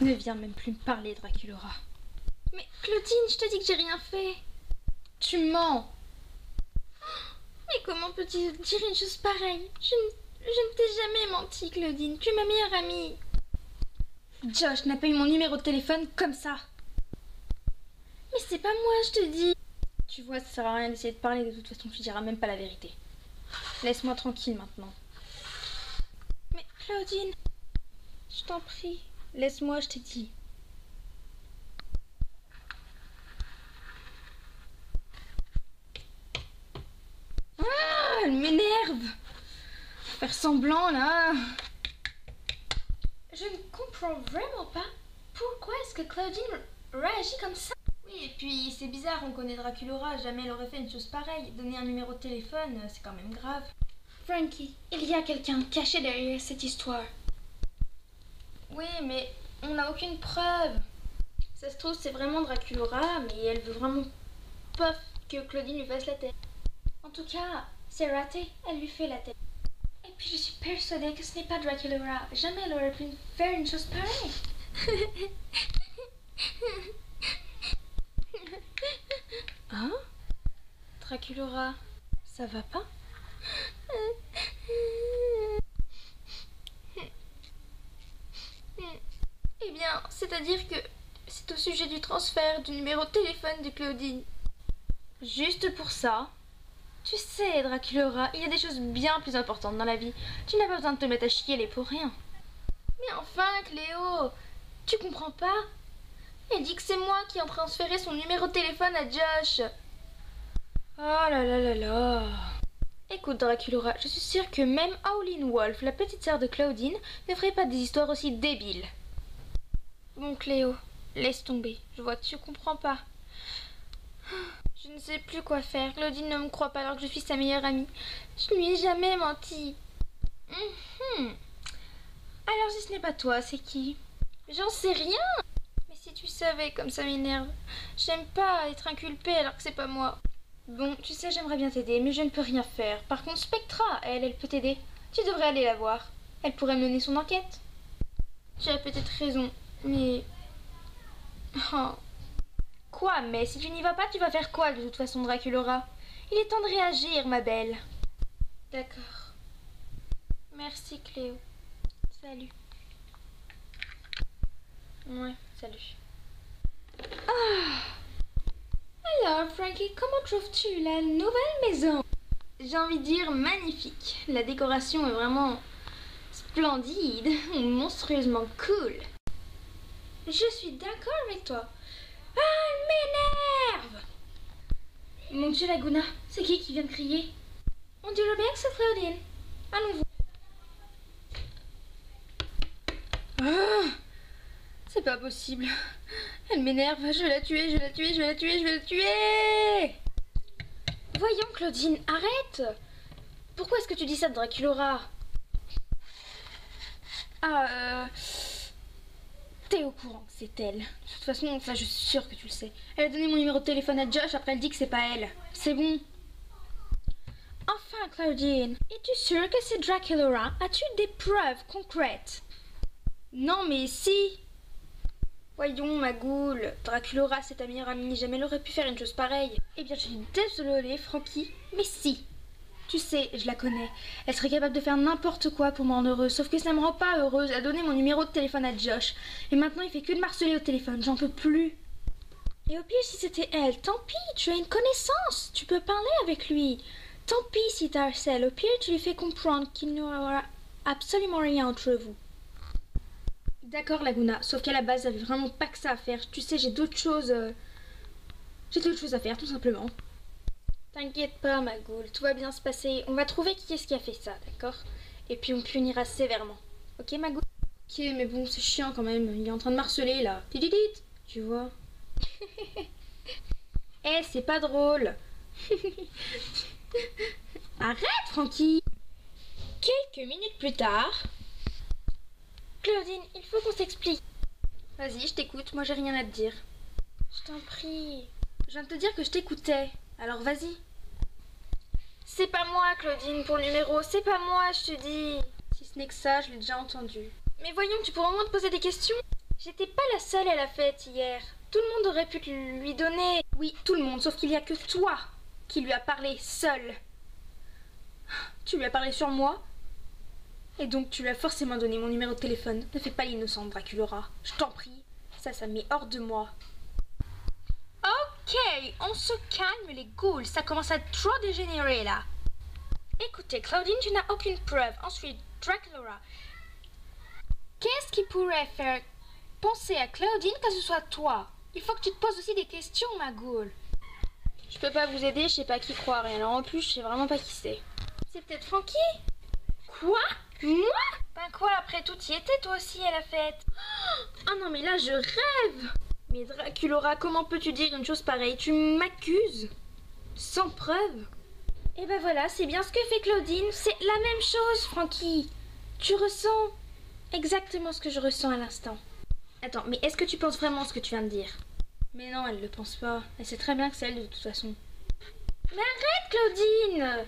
Ne viens même plus me parler, Draculaura. Mais Claudine, je te dis que j'ai rien fait. Tu mens. Mais comment peux-tu dire une chose pareille? Je ne t'ai jamais menti, Claudine. Tu es ma meilleure amie. Josh n'a pas eu mon numéro de téléphone comme ça. Mais c'est pas moi, je te dis. Tu vois, ça sert à rien d'essayer de parler. De toute façon, tu diras même pas la vérité. Laisse-moi tranquille maintenant. Mais Claudine, je t'en prie, laisse-moi, je t'ai dit. Ah, elle m'énerve. Faire semblant, là. Je ne comprends vraiment pas pourquoi est-ce que Claudine réagit comme ça. Oui, et puis c'est bizarre, on connaît Draculaura, jamais elle aurait fait une chose pareille. Donner un numéro de téléphone, c'est quand même grave. Frankie, il y a quelqu'un caché derrière cette histoire. Oui, mais on n'a aucune preuve. Ça se trouve, c'est vraiment Draculaura, mais elle veut vraiment pas que Claudine lui fasse la tête. En tout cas, c'est raté, elle lui fait la tête. Et puis je suis persuadée que ce n'est pas Draculaura. Jamais elle aurait pu faire une chose pareille. Hein? Draculaura, ça va pas? Eh bien, c'est-à-dire que c'est au sujet du transfert du numéro de téléphone de Claudine. Juste pour ça? Tu sais, Draculaura, il y a des choses bien plus importantes dans la vie. Tu n'as pas besoin de te mettre à chialer pour rien. Mais enfin, Cléo, tu comprends pas? Elle dit que c'est moi qui ai transféré son numéro de téléphone à Josh. Oh là là là là. Écoute, Draculaura, je suis sûre que même Howlin' Wolf, la petite sœur de Claudine, ne ferait pas des histoires aussi débiles. Bon, Cléo, laisse tomber. Je vois que tu comprends pas. Je ne sais plus quoi faire. Claudine ne me croit pas alors que je suis sa meilleure amie. Je ne lui ai jamais menti. Alors si ce n'est pas toi, c'est qui? J'en sais rien. Mais si tu savais comme ça m'énerve. J'aime pas être inculpée alors que c'est pas moi. Bon, tu sais, j'aimerais bien t'aider, mais je ne peux rien faire. Par contre, Spectra, elle peut t'aider. Tu devrais aller la voir. Elle pourrait mener son enquête. Tu as peut-être raison, mais... Oh. Quoi, mais si tu n'y vas pas, tu vas faire quoi de toute façon, Draculaura? Il est temps de réagir, ma belle. D'accord. Merci, Cléo. Salut. Ouais, salut. Alors, Frankie, comment trouves-tu la nouvelle maison? J'ai envie de dire magnifique. La décoration est vraiment splendide, monstrueusement cool. Je suis d'accord avec toi. Ah, elle m'énerve! Mon Dieu, Laguna, c'est qui vient de crier? On dirait bien que c'est Claudine. Allons voir. Ah, c'est pas possible. Elle m'énerve. Je vais la tuer, je vais la tuer, je vais la tuer, je vais la tuer! Voyons, Claudine, arrête! Pourquoi est-ce que tu dis ça de Draculaura? T'es au courant que c'est elle. De toute façon, enfin, je suis sûre que tu le sais. Elle a donné mon numéro de téléphone à Josh, après elle dit que c'est pas elle. C'est bon. Enfin, Claudine, es-tu sûre que c'est Draculaura? As-tu des preuves concrètes? Non, mais si. Voyons, ma goule. Draculaura, c'est ta meilleure amie. Jamais elle aurait pu faire une chose pareille. Eh bien, je suis désolée, Frankie, mais si. Tu sais, je la connais. Elle serait capable de faire n'importe quoi pour me rendre heureuse. Sauf que ça ne me rend pas heureuse. Elle a donné mon numéro de téléphone à Josh. Et maintenant, il fait que de m'harceler au téléphone. J'en peux plus. Et au pire, si c'était elle, tant pis, tu as une connaissance. Tu peux parler avec lui. Tant pis si t'harcèle. Au pire, tu lui fais comprendre qu'il n'y aura absolument rien entre vous. D'accord, Laguna. Sauf qu'à la base, j'avais vraiment pas que ça à faire. Tu sais, j'ai d'autres choses... J'ai d'autres choses à faire, tout simplement. T'inquiète pas, ma goule, tout va bien se passer. On va trouver qui est-ce qui a fait ça, d'accord? Et puis on punira sévèrement. Ok, ma goule? Ok, mais bon, c'est chiant quand même. Il est en train de marceler, là. Tididit, tu vois? Eh, c'est pas drôle. Arrête, Frankie. Quelques minutes plus tard... Claudine, il faut qu'on s'explique. Vas-y, je t'écoute, moi j'ai rien à te dire. Je t'en prie. Je viens de te dire que je t'écoutais. Alors vas-y. C'est pas moi, Claudine, pour le numéro. C'est pas moi, je te dis. Si ce n'est que ça, je l'ai déjà entendu. Mais voyons, tu pourrais au moins te poser des questions. J'étais pas la seule à la fête hier. Tout le monde aurait pu lui donner. Oui, tout le monde, sauf qu'il y a que toi qui lui a parlé seul. Tu lui as parlé sur moi? Et donc tu lui as forcément donné mon numéro de téléphone. Ne fais pas l'innocente, Draculaura. Je t'en prie. Ça me met hors de moi. Ok, on se calme les ghouls. Ça commence à trop dégénérer là. Écoutez, Claudine, tu n'as aucune preuve. Ensuite, Draculaura. Qu'est-ce qui pourrait faire penser à Claudine que ce soit toi? Il faut que tu te poses aussi des questions, ma ghoul. Je peux pas vous aider, je sais pas qui croire. Et alors en plus, je sais vraiment pas qui c'est. C'est peut-être Frankie? Quoi? Moi? Ben quoi, après tout, y étais toi aussi à la fête. Oh non, mais là, je rêve. Mais Draculaura, comment peux-tu dire une chose pareille? Tu m'accuses? Sans preuve? Et ben voilà, c'est bien ce que fait Claudine. C'est la même chose, Frankie. Tu ressens exactement ce que je ressens à l'instant. Attends, mais est-ce que tu penses vraiment ce que tu viens de dire? Mais non, elle le pense pas. Elle sait très bien que c'est elle de toute façon. Mais arrête, Claudine!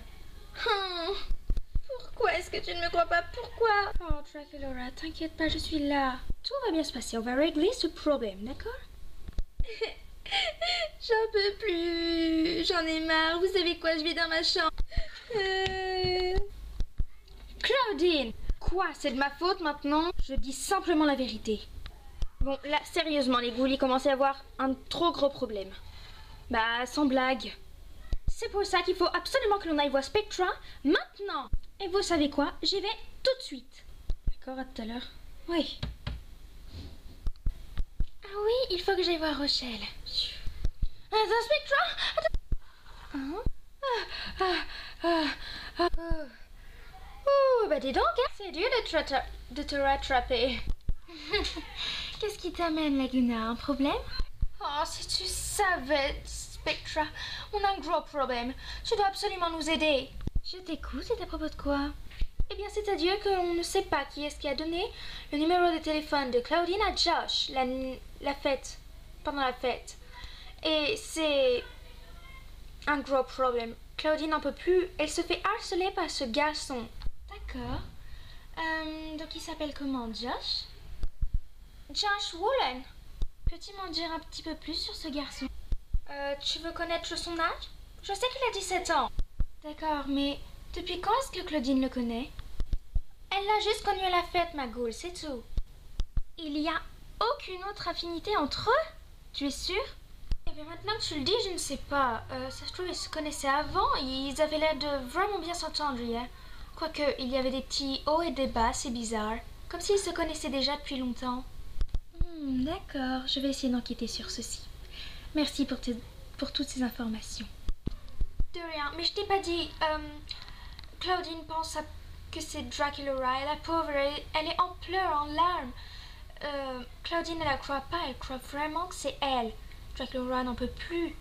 Pourquoi est-ce que tu ne me crois pas? Pourquoi? Oh, Draculaura, t'inquiète pas, je suis là. Tout va bien se passer, on va régler ce problème, d'accord? J'en peux plus. J'en ai marre. Vous savez quoi, je vais dans ma chambre. Claudine! Quoi? C'est de ma faute maintenant? Je dis simplement la vérité. Bon, là, sérieusement, les ghouls, ils commencent à avoir un trop gros problème. Bah, sans blague. C'est pour ça qu'il faut absolument que l'on aille voir Spectra maintenant. Et vous savez quoi? J'y vais tout de suite. D'accord, à tout à l'heure. Oui. Ah oui, il faut que j'aille voir Rochelle. Attends, Spectra! Attends. Hein? Oh, bah dis donc, hein? C'est dur de te rattraper. Qu'est-ce qui t'amène, Laguna? Un problème? Oh, si tu savais, Spectra, on a un gros problème. Tu dois absolument nous aider. Je t'écoute, c'est à propos de quoi? Eh bien, c'est-à-dire qu'on ne sait pas qui est-ce qui a donné le numéro de téléphone de Claudine à Josh pendant la fête. Et c'est un gros problème. Claudine n'en peut plus. Elle se fait harceler par ce garçon. D'accord. Donc il s'appelle comment, Josh? Josh Woolen. Peux-tu m'en dire un petit peu plus sur ce garçon? Tu veux connaître son âge? Je sais qu'il a 17 ans. D'accord, mais depuis quand est-ce que Claudine le connaît? Elle l'a juste connu à la fête, ma ghoul, c'est tout. Il y a aucune autre affinité entre eux? Tu es sûre? Eh bien, maintenant que tu le dis, je ne sais pas. Ça se trouve, ils se connaissaient avant et ils avaient l'air de vraiment bien s'entendre hier. Quoique, il y avait des petits hauts et des bas, c'est bizarre. Comme s'ils se connaissaient déjà depuis longtemps. D'accord, je vais essayer d'enquêter sur ceci. Merci pour toutes ces informations. De rien, mais je t'ai pas dit. Claudine pense que c'est Draculaura et la pauvre, elle est en pleurs, en larmes. Claudine ne la croit pas, elle croit vraiment que c'est elle. Draculaura n'en peut plus.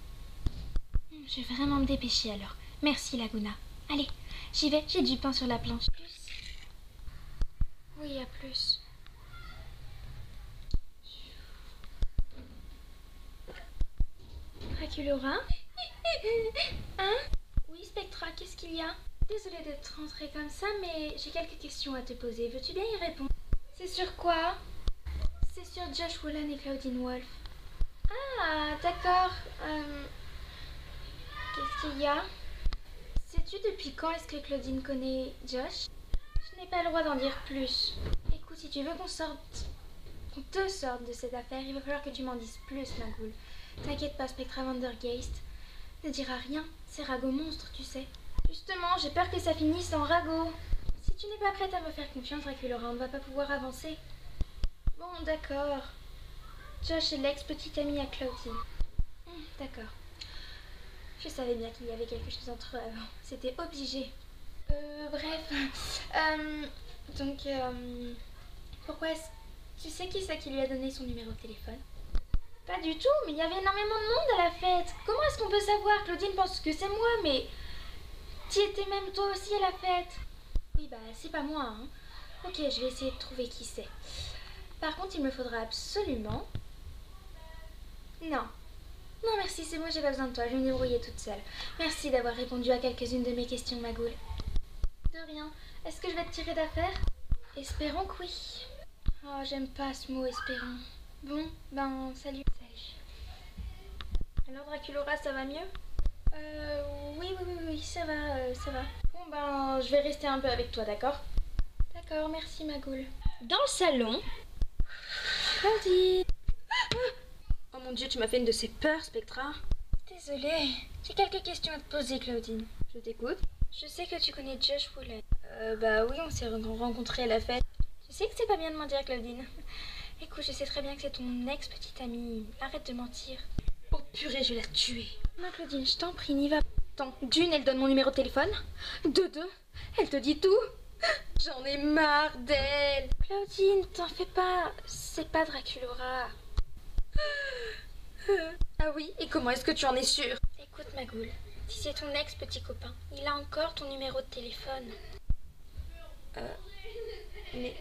Je vais vraiment me dépêcher alors. Merci, Laguna. Allez, j'y vais, j'ai du pain sur la planche. Plus. Oui, à plus. Draculaura? Hein? Oui, Spectra, qu'est-ce qu'il y a? Désolée de te rentrer comme ça, mais j'ai quelques questions à te poser. Veux-tu bien y répondre? C'est sur quoi? C'est sur Josh Woolen et Claudine Wolfe. Ah, d'accord. Qu'est-ce qu'il y a? Sais-tu depuis quand est-ce que Claudine connaît Josh? Je n'ai pas le droit d'en dire plus. Écoute, si tu veux qu'on te sorte de cette affaire, il va falloir que tu m'en dises plus, ma goule. T'inquiète pas, Spectra Vandergeist ne dira rien. C'est Rago monstre, tu sais. Justement, j'ai peur que ça finisse en ragot. Si tu n'es pas prête à me faire confiance, Draculaura, on ne va pas pouvoir avancer. Bon, d'accord. Josh est l'ex-petite amie à Claudine. D'accord. Je savais bien qu'il y avait quelque chose entre eux avant. C'était obligé. Bref. Pourquoi est-ce... Tu sais qui c'est qui lui a donné son numéro de téléphone? Pas du tout, mais il y avait énormément de monde à la fête. Comment est-ce qu'on peut savoir? Claudine pense que c'est moi, mais... Tu étais même toi aussi à la fête. Oui, bah, c'est pas moi, hein. Ok, je vais essayer de trouver qui c'est. Par contre, il me faudra absolument... Non. Non, merci, c'est moi, j'ai pas besoin de toi. Je vais me débrouiller toute seule. Merci d'avoir répondu à quelques-unes de mes questions, ma goule. De rien. Est-ce que je vais te tirer d'affaire? Espérons que oui. Oh, j'aime pas ce mot espérant. Bon, ben, salut. Salut. Alors, Draculaura, ça va mieux? Oui, ça va, ça va. Bon, ben, je vais rester un peu avec toi, d'accord? D'accord, merci, Magoule. Dans le salon, Claudine. Oh mon Dieu, tu m'as fait une de ces peurs, Spectra. Désolée, j'ai quelques questions à te poser, Claudine. Je t'écoute. Je sais que tu connais Josh Woolen. Bah oui, on s'est rencontrés à la fête. Je sais que c'est pas bien de mentir, Claudine. Écoute, je sais très bien que c'est ton ex-petite amie. Arrête de mentir. Oh purée, je vais la tuer. Non, Claudine, je t'en prie, n'y va pas. Attends, d'une, elle donne mon numéro de téléphone. De deux, elle te dit tout. J'en ai marre d'elle. Claudine, t'en fais pas. C'est pas Draculaura. Ah oui, et comment est-ce que tu en es sûre? Écoute, Magoule, si c'est ton ex-petit copain, il a encore ton numéro de téléphone. Mais...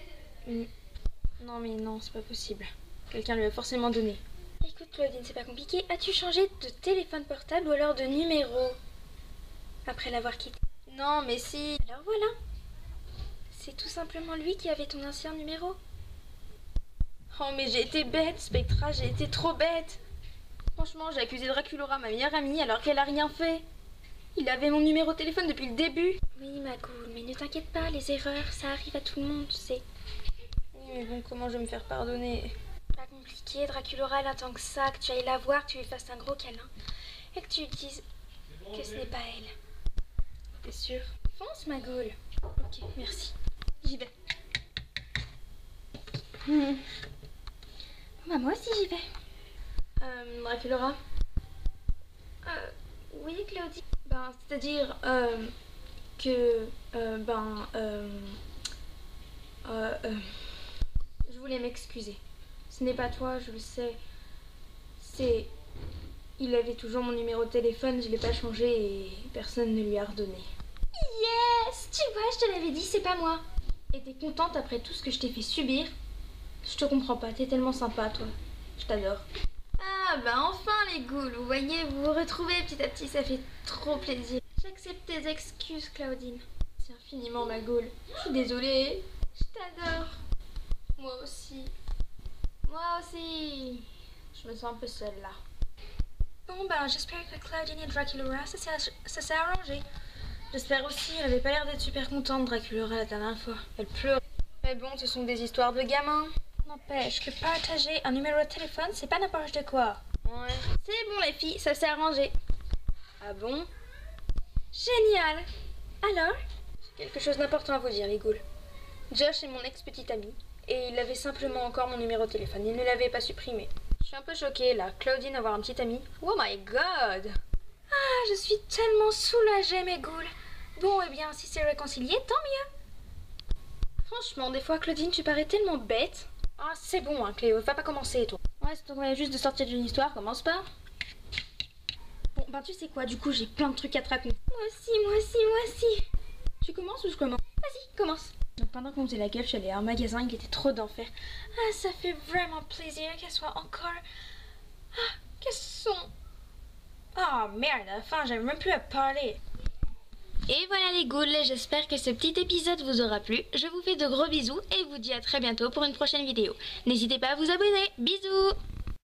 Non mais non, c'est pas possible. Quelqu'un lui a forcément donné. Écoute Claudine, c'est pas compliqué. As-tu changé de téléphone portable ou alors de numéro après l'avoir quitté? Non mais si. Alors voilà. C'est tout simplement lui qui avait ton ancien numéro. Oh mais j'ai été bête, Spectra, j'ai été trop bête. Franchement, j'ai accusé Draculaura, ma meilleure amie, alors qu'elle a rien fait. Il avait mon numéro de téléphone depuis le début. Oui, Magoule, mais ne t'inquiète pas, les erreurs, ça arrive à tout le monde, tu sais. Oui, mais bon, comment je vais me faire pardonner? Pas compliqué, Draculaura, elle attend que ça, que tu ailles la voir, que tu lui fasses un gros câlin. Et que tu lui dises que ce n'est pas elle. T'es sûre? Fonce, Magoule. Ok, merci. J'y vais. Bah, moi aussi, j'y vais. Draculaura? Oui, Claudie. Ben, c'est-à-dire, que, je voulais m'excuser. Ce n'est pas toi, je le sais. C'est... Il avait toujours mon numéro de téléphone, je l'ai pas changé et personne ne lui a redonné. Yes! Tu vois, je te l'avais dit, c'est pas moi. Et t'es contente après tout ce que je t'ai fait subir? Je te comprends pas, t'es tellement sympa, toi. Je t'adore. Ah bah enfin les ghouls, vous voyez, vous vous retrouvez petit à petit, ça fait trop plaisir. J'accepte tes excuses, Claudine. C'est infiniment ma ghoul. Je suis désolée, je t'adore. Moi aussi. Moi aussi. Je me sens un peu seule là. Bon ben j'espère que Claudine et Draculaura, ça s'est arrangé. J'espère aussi, elle avait pas l'air d'être super contente, Draculaura, la dernière fois. Elle pleurait. Mais bon, ce sont des histoires de gamins. N'empêche que partager un numéro de téléphone, c'est pas n'importe quoi. Ouais. C'est bon les filles, ça s'est arrangé. Ah bon? Génial. Alors? J'ai quelque chose d'important à vous dire, les ghouls. Josh est mon ex-petit ami, et il avait simplement encore mon numéro de téléphone. Il ne l'avait pas supprimé. Je suis un peu choquée là, Claudine avoir un petit ami. Oh my god! Ah, je suis tellement soulagée, mes ghouls. Bon, eh bien, si c'est réconcilié, tant mieux. Franchement, des fois, Claudine, tu parais tellement bête. Ah, c'est bon, hein, Cléo, va pas commencer, toi. Ouais, c'est donc juste de sortir d'une histoire, commence pas. Bon, ben tu sais quoi, du coup, j'ai plein de trucs à te raconter. Moi aussi. Tu commences ou je commence? Vas-y, commence. Donc pendant qu'on faisait la gueule, je suis allée à un magasin, il était trop d'enfer. Ah, ça fait vraiment plaisir qu'elle soit encore... Ah, qu'elles sont... Ah, merde, à la fin, j'avais même plus à parler. Et voilà les ghouls, j'espère que ce petit épisode vous aura plu. Je vous fais de gros bisous et vous dis à très bientôt pour une prochaine vidéo. N'hésitez pas à vous abonner. Bisous!